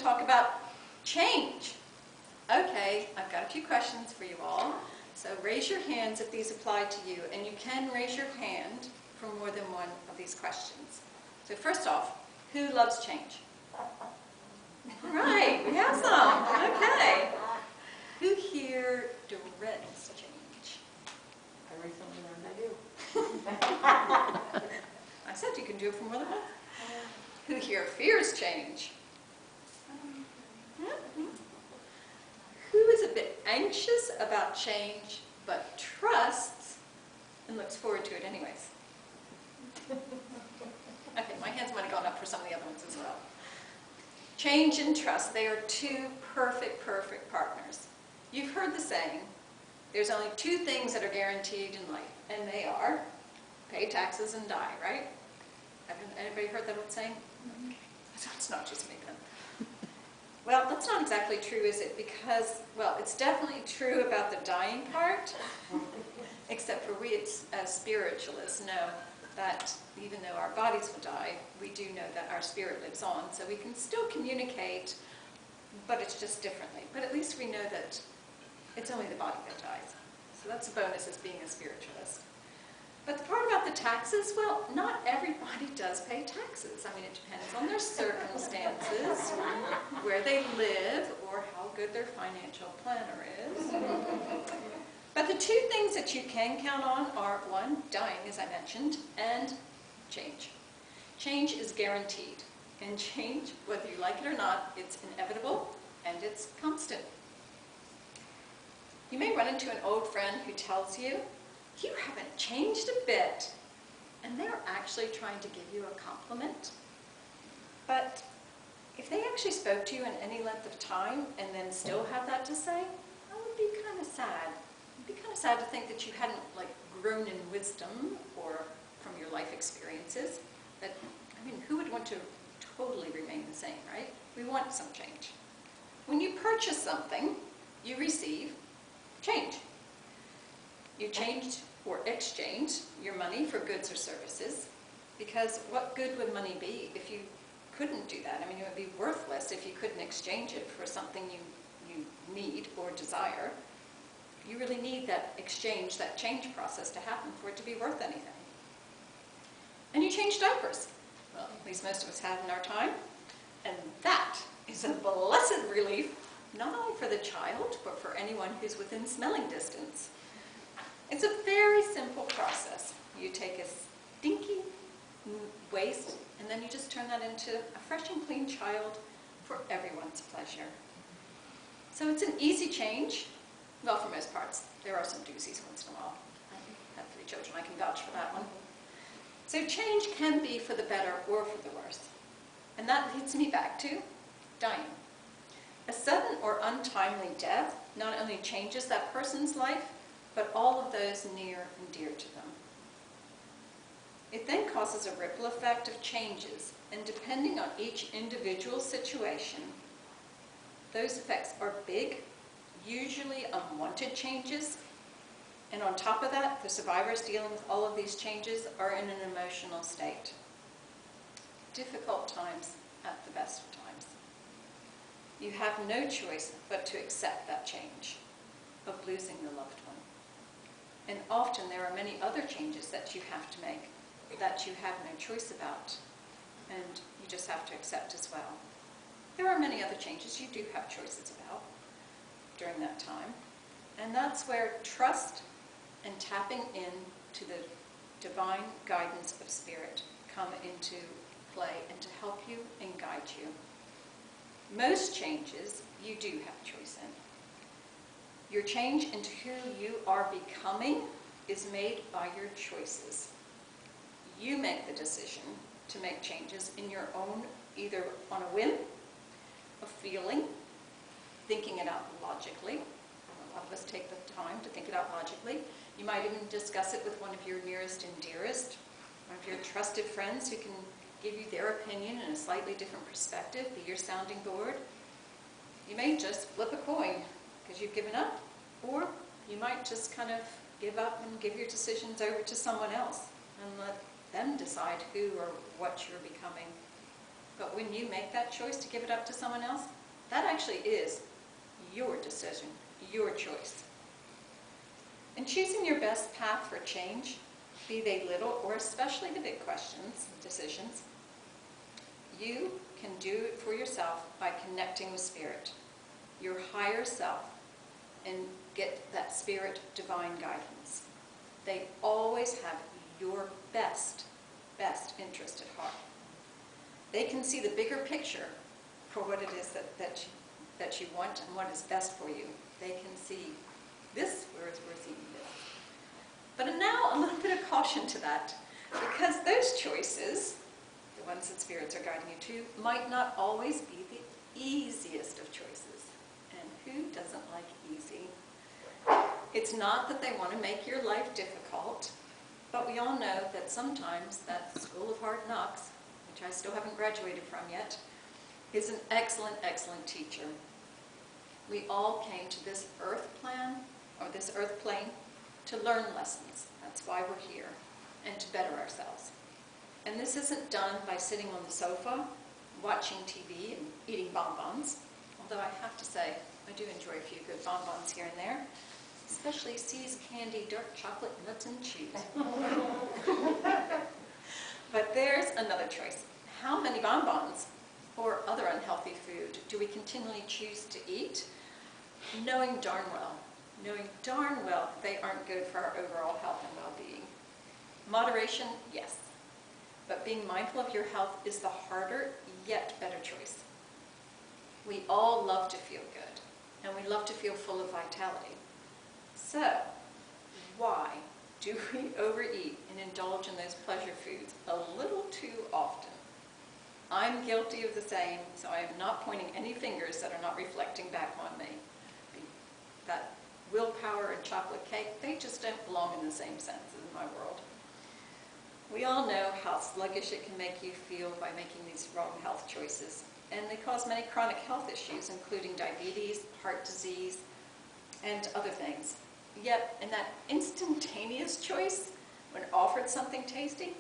talk about change. Okay, I've got a few questions for you all. So raise your hands if these apply to you, and you can raise your hand for more than one of these questions. So first off, who loves change? Right, we have some. Okay. Who here dreads change? I recently learned I do. I said you can do it for more than one. Who here fears change? Who is a bit anxious about change, but trusts and looks forward to it anyways? Okay, my hands might have gone up for some of the other ones as well. Change and trust, they are two perfect partners. You've heard the saying, there's only two things that are guaranteed in life, and they are pay taxes and die, right? Haven't anybody heard that old saying? Okay. So it's not just me then. Well, that's not exactly true, is it? Because, well, it's definitely true about the dying part, except for we as spiritualists know that even though our bodies will die, we do know that our spirit lives on, so we can still communicate, but it's just differently. But at least we know that it's only the body that dies. So that's a bonus as being a spiritualist. But the part about the taxes, well, not everybody does pay taxes. I mean, it depends on their circumstances, where they live, or how good their financial planner is. But the two things that you can count on are, one, dying, as I mentioned, and change. Change is guaranteed. And change, whether you like it or not, it's inevitable and it's constant. You may run into an old friend who tells you, you haven't changed a bit, and they're actually trying to give you a compliment. But if they actually spoke to you in any length of time and then still have that to say, that would be kind of sad. It'd be kind of sad to think that you hadn't grown in wisdom or from your life experiences. That, I mean, who would want to totally remain the same, right? We want some change. When you purchase something, you receive change. You change or exchange your money for goods or services, because what good would money be if you couldn't do that? I mean, it would be worthless if you couldn't exchange it for something you need or desire. You really need that exchange, that change process to happen for it to be worth anything. And you change diapers. Well, at least most of us have in our time. And that is a blessed relief, not only for the child, but for anyone who's within smelling distance. It's a very simple process. You take a stinky waste, and then you just turn that into a fresh and clean child for everyone's pleasure. So it's an easy change. Well, for most parts. There are some doozies once in a while. I have 3 children, I can vouch for that one. So change can be for the better or for the worse. And that leads me back to dying. A sudden or untimely death not only changes that person's life, but all of those near and dear to them. It then causes a ripple effect of changes, and depending on each individual situation, those effects are big, usually unwanted changes, and on top of that, the survivors dealing with all of these changes are in an emotional state. Difficult times at the best of times. You have no choice but to accept that change of losing the loved one. And often there are many other changes that you have to make that you have no choice about, and you just have to accept as well. There are many other changes you do have choices about during that time, and that's where trust and tapping into the divine guidance of spirit come into play and to help you and guide you. Most changes you do have choice in. Your change into who you are becoming is made by your choices. You make the decision to make changes in your own, either on a whim, a feeling, thinking it out logically. A lot of us take the time to think it out logically. You might even discuss it with one of your nearest and dearest, one of your trusted friends who can give you their opinion in a slightly different perspective, be your sounding board. You may just flip a coin because you've given up, or you might just kind of give up and give your decisions over to someone else and let them decide who or what you're becoming. But when you make that choice to give it up to someone else, that actually is your decision, your choice. In choosing your best path for change, be they little or especially the big questions and decisions, you can do it for yourself by connecting with Spirit, your higher self, and get that Spirit divine guidance. They always have your best interest at heart. They can see the bigger picture for what it is that you want and what is best for you. They can see this, whereas we're seeing this. But now a little bit of caution to that, because those choices, the ones that spirits are guiding you to, might not always be the easiest of choices. And who doesn't like easy? It's not that they want to make your life difficult, but we all know that sometimes that school of hard knocks, which I still haven't graduated from yet, is an excellent, excellent teacher. We all came to this earth plan, or this earth plane, to learn lessons. That's why we're here, and to better ourselves. And this isn't done by sitting on the sofa, watching TV, and eating bonbons, although I have to say, I do enjoy a few good bonbons here and there, especially C's Candy Dark Chocolate Nuts and Cheese. But there's another choice. How many bonbons or other unhealthy food do we continually choose to eat, knowing darn well they aren't good for our overall health and well-being? Moderation, yes. But being mindful of your health is the harder, yet better choice. We all love to feel good, and we love to feel full of vitality. So, why do we overeat and indulge in those pleasure foods a little too often? I'm guilty of the same, so I am not pointing any fingers that are not reflecting back on me. That willpower and chocolate cake, they just don't belong in the same sense in my world. We all know how sluggish it can make you feel by making these wrong health choices, and they cause many chronic health issues, including diabetes, heart disease, and other things. Yet, in that instantaneous choice, when offered something tasty,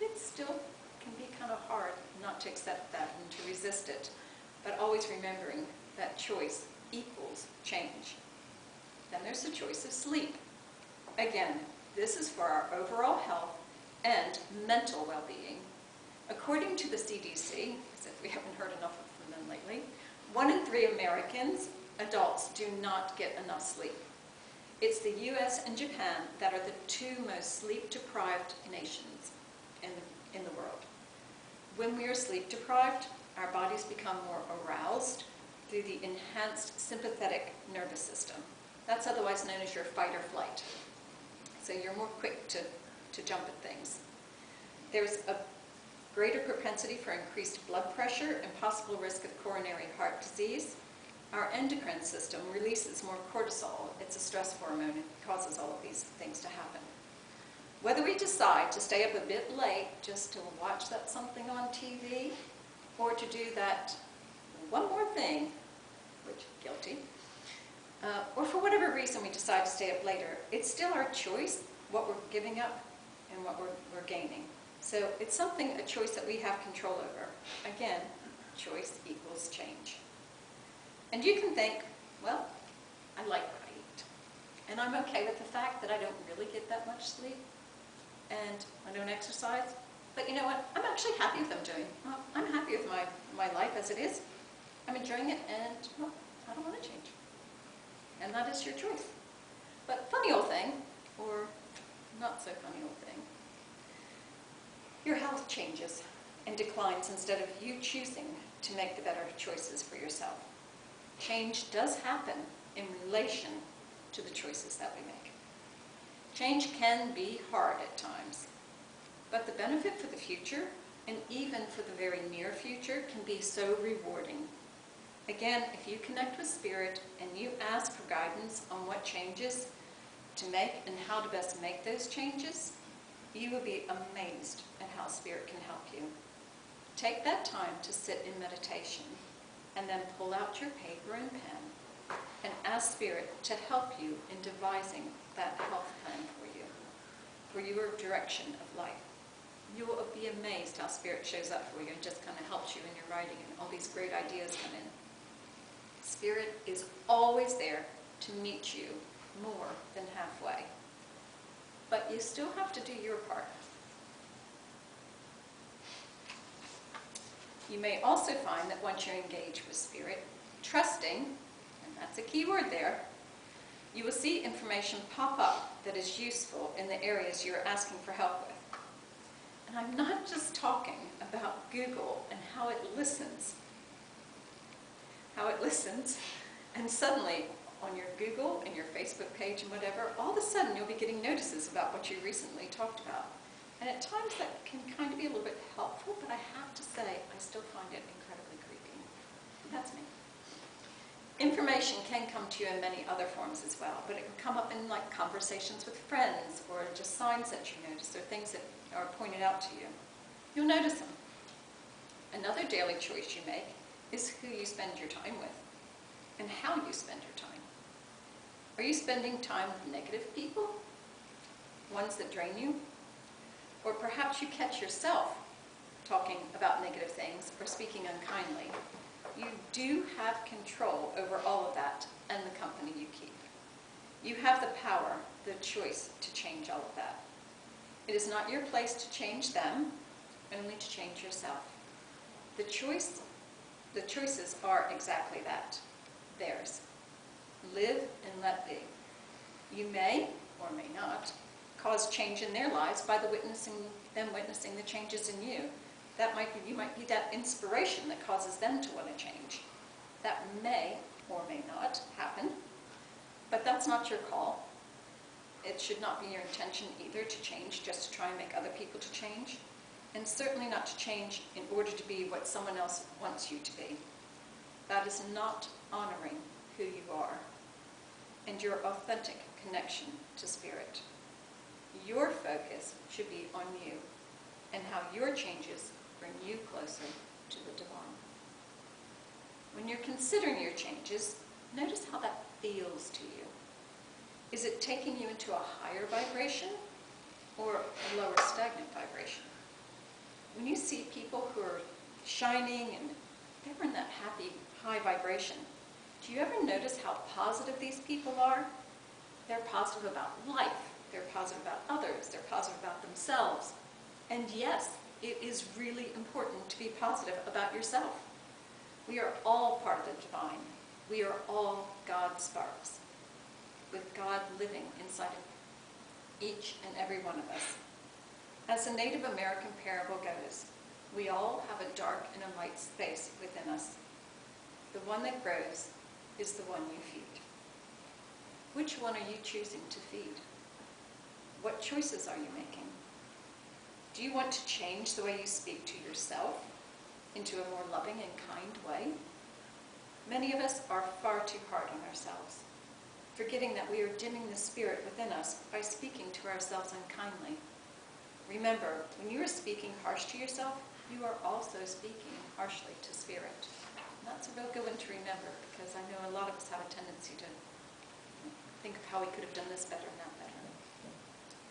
it still can be kind of hard not to accept that and to resist it, but always remembering that choice equals change. Then there's the choice of sleep. Again, this is for our overall health and mental well-being. According to the CDC, as if we haven't heard enough from them lately, 1 in 3 Americans, adults, do not get enough sleep. It's the US and Japan that are the 2 most sleep-deprived nations in the world. When we are sleep-deprived, our bodies become more aroused through the enhanced sympathetic nervous system. That's otherwise known as your fight or flight. So you're more quick to jump at things. There's a greater propensity for increased blood pressure and possible risk of coronary heart disease. Our endocrine system releases more cortisol. It's a stress hormone. It causes all of these things to happen. Whether we decide to stay up a bit late just to watch that something on TV, or to do that one more thing, which, guilty, or for whatever reason we decide to stay up later, it's still our choice what we're giving up and what we're gaining. So it's a choice that we have control over. Again, choice equals change. And you can think, well, I like what I eat. And I'm okay with the fact that I don't really get that much sleep. And I don't exercise. But you know what? I'm actually happy with what I'm doing. Well, I'm happy with my life as it is. I'm enjoying it, and well, I don't want to change. And that is your choice. But funny old thing, or not so funny old thing, your health changes and declines instead of you choosing to make the better choices for yourself. Change does happen in relation to the choices that we make. Change can be hard at times, but the benefit for the future, and even for the very near future, can be so rewarding. Again, if you connect with Spirit and you ask for guidance on what changes to make and how to best make those changes, you will be amazed at how Spirit can help you. Take that time to sit in meditation and then pull out your paper and pen and ask Spirit to help you in devising that health plan for you, for your direction of life. You will be amazed how Spirit shows up for you and just kind of helps you in your writing, and all these great ideas come in. Spirit is always there to meet you more than halfway. But you still have to do your part. You may also find that once you engage with Spirit, trusting, and that's a key word there, you will see information pop up that is useful in the areas you're asking for help with. And I'm not just talking about Google and how it listens. And suddenly, on your Google and your Facebook page and whatever, all of a sudden you'll be getting notices about what you recently talked about. And at times that can kind of be a little bit helpful, but I have to say, I still find it incredibly creepy. That's me. Information can come to you in many other forms as well, but it can come up in like conversations with friends, or just signs that you notice, or things that are pointed out to you. You'll notice them. Another daily choice you make is who you spend your time with, and how you spend your time. Are you spending time with negative people? Ones that drain you? Or perhaps you catch yourself talking about negative things or speaking unkindly. You do have control over all of that and the company you keep. You have the power, the choice to change all of that. It is not your place to change them, only to change yourself. The choices are exactly that, theirs. Live and let be. You may, or may not, cause change in their lives by them witnessing the changes in you. You might be that inspiration that causes them to want to change. That may or may not happen, but that's not your call. It should not be your intention either to change just to try and make other people to change, and certainly not to change in order to be what someone else wants you to be. That is not honoring who you are and your authentic connection to Spirit. Your focus should be on you and how your changes bring you closer to the divine. When you're considering your changes, notice how that feels to you. Is it taking you into a higher vibration or a lower stagnant vibration? When you see people who are shining and they're in that happy, high vibration, do you ever notice how positive these people are? They're positive about life. They're positive about others. They're positive about themselves. And yes, it is really important to be positive about yourself. We are all part of the divine. We are all God's sparks, with God living inside of each and every one of us. As the Native American parable goes, we all have a dark and a light space within us. The one that grows is the one you feed. Which one are you choosing to feed? What choices are you making? Do you want to change the way you speak to yourself into a more loving and kind way? Many of us are far too hard on ourselves, forgetting that we are dimming the spirit within us by speaking to ourselves unkindly. Remember, when you are speaking harsh to yourself, you are also speaking harshly to Spirit. And that's a real good one to remember, because I know a lot of us have a tendency to think of how we could have done this better and that better.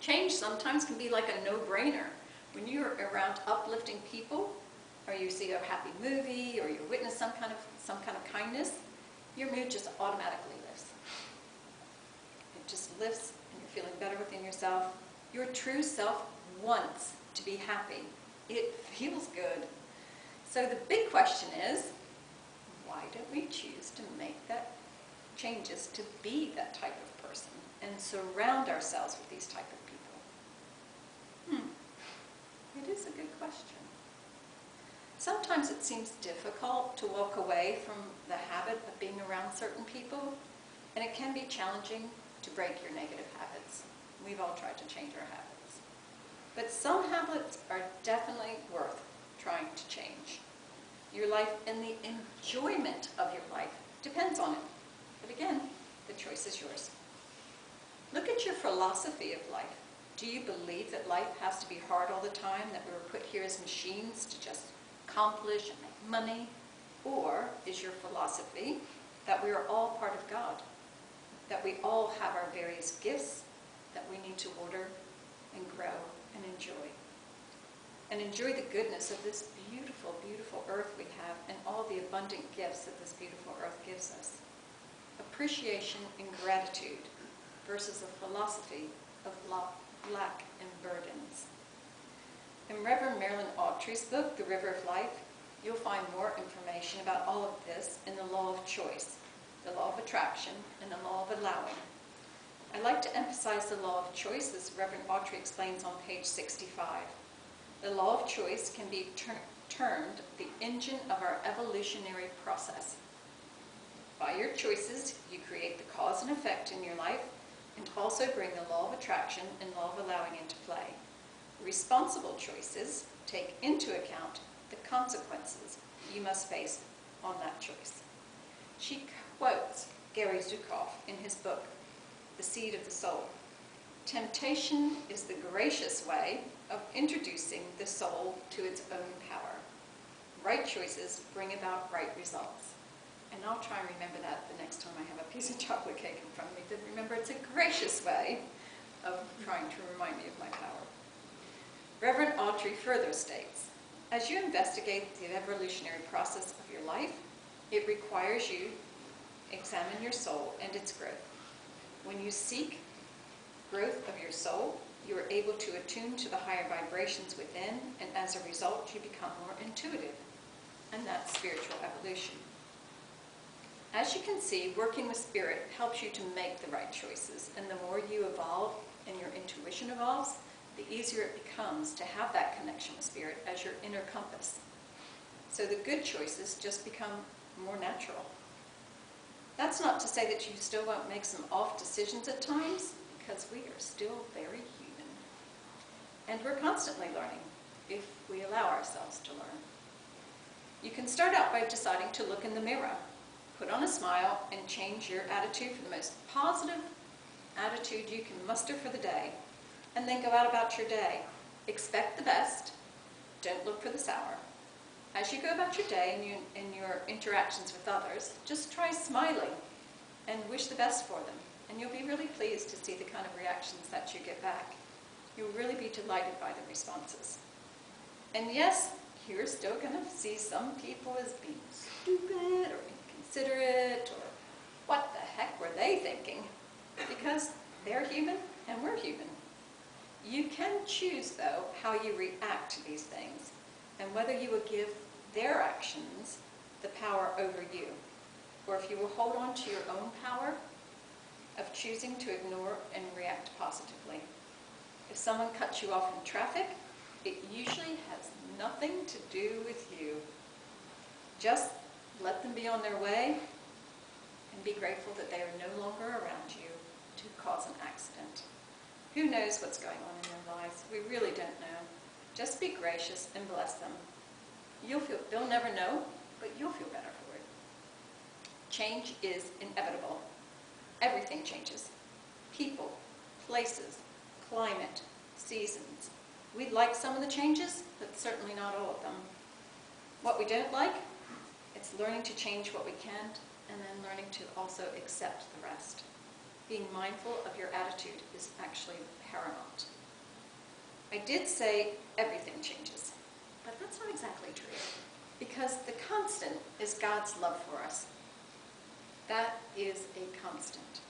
Change sometimes can be like a no-brainer. When you're around uplifting people, or you see a happy movie, or you witness some kind of kindness, your mood just automatically lifts. It just lifts, and you're feeling better within yourself. Your true self wants to be happy. It feels good. So the big question is, why don't we choose to make that changes to be that type of person and surround ourselves with these type of people? It is a good question. Sometimes it seems difficult to walk away from the habit of being around certain people, and it can be challenging to break your negative habits. We've all tried to change our habits. But some habits are definitely worth trying to change. Your life and the enjoyment of your life depends on it. But again, the choice is yours. Look at your philosophy of life. Do you believe that life has to be hard all the time, that we were put here as machines to just accomplish and make money? Or is your philosophy that we are all part of God, that we all have our various gifts that we need to order and grow and enjoy? and enjoy the goodness of this beautiful, beautiful earth we have and all the abundant gifts that this beautiful earth gives us. Appreciation and gratitude versus a philosophy of lack and burdens. In Reverend Marilyn Autry's book, The River of Life, you'll find more information about all of this in the law of choice, the law of attraction, and the law of allowing. I like to emphasize the law of choice, as Reverend Autry explains on page 65. The law of choice can be termed the engine of our evolutionary process. By your choices, you create the cause and effect in your life, and also bring the law of attraction and law of allowing into play. Responsible choices take into account the consequences you must face on that choice. She quotes Gary Zukav in his book, The Seed of the Soul. Temptation is the gracious way of introducing the soul to its own power. Right choices bring about right results. And I'll try and remember that the next time I have a piece of chocolate cake in front of me, to remember it's a gracious way of trying to remind me of my power. Reverend Autry further states, as you investigate the evolutionary process of your life, it requires you examine your soul and its growth. When you seek growth of your soul, you are able to attune to the higher vibrations within, and as a result, you become more intuitive. And that's spiritual evolution. As you can see, working with spirit helps you to make the right choices, and the more you evolve and your intuition evolves, the easier it becomes to have that connection with spirit as your inner compass. So the good choices just become more natural. That's not to say that you still won't make some off decisions at times, because we are still very human. And we're constantly learning, if we allow ourselves to learn. You can start out by deciding to look in the mirror, put on a smile, and change your attitude for the most positive attitude you can muster for the day, and then go out about your day. Expect the best, don't look for the sour. As you go about your day and your interactions with others, just try smiling and wish the best for them, and you'll be really pleased to see the kind of reactions that you get back. You'll really be delighted by the responses. And yes, you're still going to see some people as being stupid or inconsiderate, or what the heck were they thinking? Because they're human and we're human. You can choose, though, how you react to these things, and whether you will give their actions the power over you, or if you will hold on to your own power of choosing to ignore and react positively. If someone cuts you off in traffic, it usually has nothing to do with you. Just let them be on their way and be grateful that they are no longer around you to cause an accident. Who knows what's going on in their lives? We really don't know. Just be gracious and bless them. They'll never know, but you'll feel better for it. Change is inevitable. Everything changes. People, places, climate, seasons. We like some of the changes, but certainly not all of them. What we don't like, it's learning to change what we can, and then learning to also accept the rest. Being mindful of your attitude is actually paramount. I did say everything changes, but that's not exactly true, because the constant is God's love for us. That is a constant.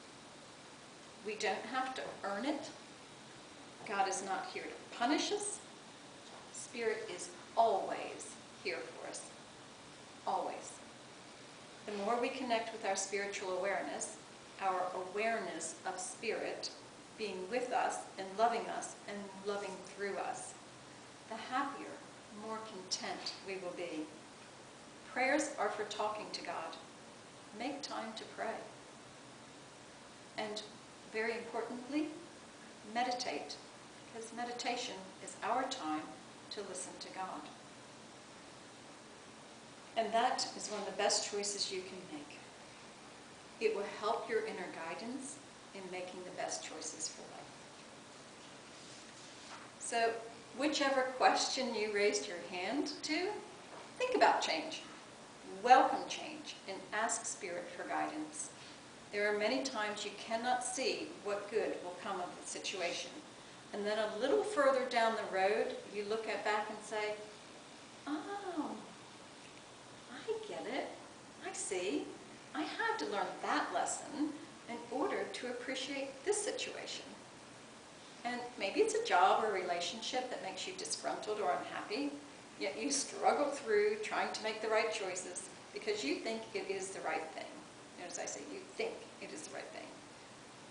We don't have to earn it. God is not here to punish us. Spirit is always here for us. Always. The more we connect with our spiritual awareness, our awareness of spirit being with us and loving through us, the happier, more content we will be. Prayers are for talking to God. Make time to pray. And very importantly, meditate, because meditation is our time to listen to God. And that is one of the best choices you can make. It will help your inner guidance in making the best choices for life. So, whichever question you raised your hand to, think about change. Welcome change and ask Spirit for guidance. There are many times you cannot see what good will come of the situation, And then a little further down the road, you look back and say, oh, I get it. I see. I had to learn that lesson in order to appreciate this situation. And maybe it's a job or a relationship that makes you disgruntled or unhappy, yet you struggle through trying to make the right choices because you think it is the right thing. As I say, you think it is the right thing.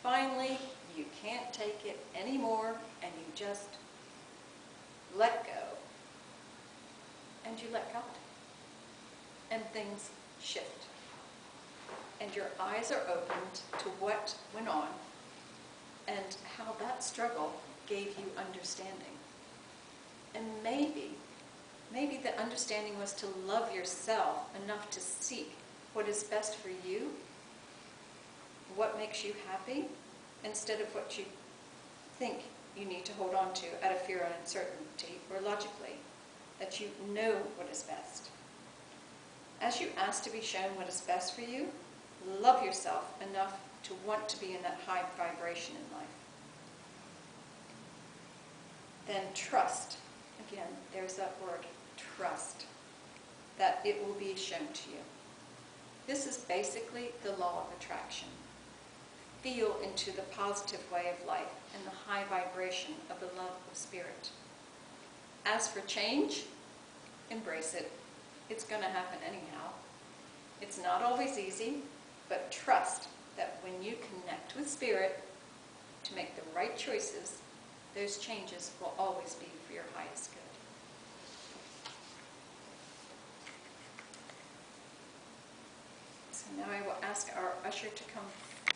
Finally, you can't take it anymore and you just let go. And you let God. And things shift. And your eyes are opened to what went on and how that struggle gave you understanding. And maybe the understanding was to love yourself enough to seek what is best for you, what makes you happy, instead of what you think you need to hold on to out of fear and uncertainty, or logically, that you know what is best. As you ask to be shown what is best for you, love yourself enough to want to be in that high vibration in life. Then trust, again, there's that word, trust, that it will be shown to you. This is basically the law of attraction. Feel into the positive way of life and the high vibration of the love of spirit. As for change, embrace it. It's going to happen anyhow. It's not always easy, but trust that when you connect with spirit to make the right choices, those changes will always be for your highest good. So now I will ask our usher to come